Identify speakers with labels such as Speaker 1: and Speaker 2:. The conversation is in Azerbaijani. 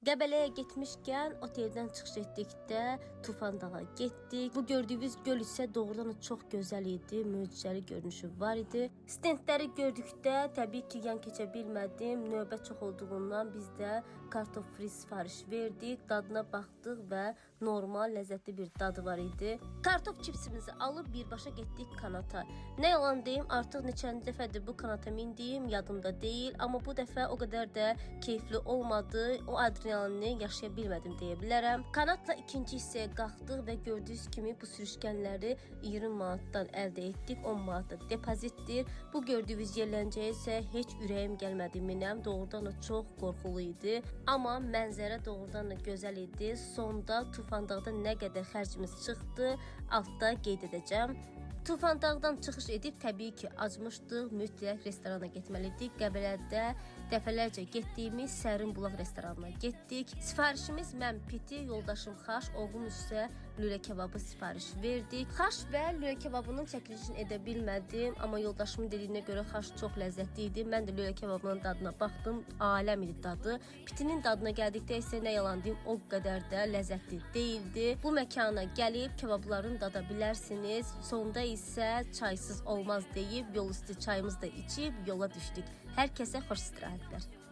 Speaker 1: Qəbələyə getmişkən oteldən çıxış etdikdə Tufan dağa getdik. Bu gördüyünüz göl isə doğrudan da çox gözəl idi, möcüzəli görünüşü var idi. Stendləri gördükdə təbii ki, yan keçə bilmədim. Növbə çox olduğundan biz də kartof fri sifariş verdik. Dadına baxdıq və normal, ləzzətli bir dadı var idi. Kartof çipsimizi alıb birbaşa getdik kanata. Nə yalan deyim, artıq neçənci dəfədir bu kanata mindiyim, yadımda deyil. Amma bu dəfə o qədər də keyifli olmadı. O adrenalini yaşaya bilmədim deyə bilərəm. Kanatla ikinci hissəyə qalxdıq və gördüyünüz kimi bu sürüşkənləri 20 manatdan əldə etdik. 10 manat da depozitdir. Bu gördüyünüz yerləncəyə isə heç ürəyim gəlmədi minəm. Doğrudan da çox qorxulu idi. Amma mənzərə doğrudan da gözəl idi. Sonda Tufan dağda nə qədər xərcimiz çıxdı, altda qeyd edəcəm. Tufan dağdan çıxış edib təbii ki, acmışdıq, mütləq restorana getməlidik. Qəbələdə dəfələrcə getdiyimiz Sərin Bulaq restoranına getdik. Sifarişimiz mən piti, yoldaşım xaş, oğlum isə lülə kebabı sifariş verdik. Xaş və lülə kebabının çəkilişini edə bilmədim, amma yoldaşımın dediyinə görə xaş çox ləzzətli idi. Mən də lülə kebabının dadına baxdım, aləm idi dadı. Pitinin dadına gəldikdə isə nə yalan deyim, o qədər də ləzzətli deyildi. Bu məkana gəlib kebabların dada bilərsiniz. Sonda isə çaysız olmaz deyib yol üstü çayımızı da içib yola düşdük. Hər kəsə xoş istirahətlər.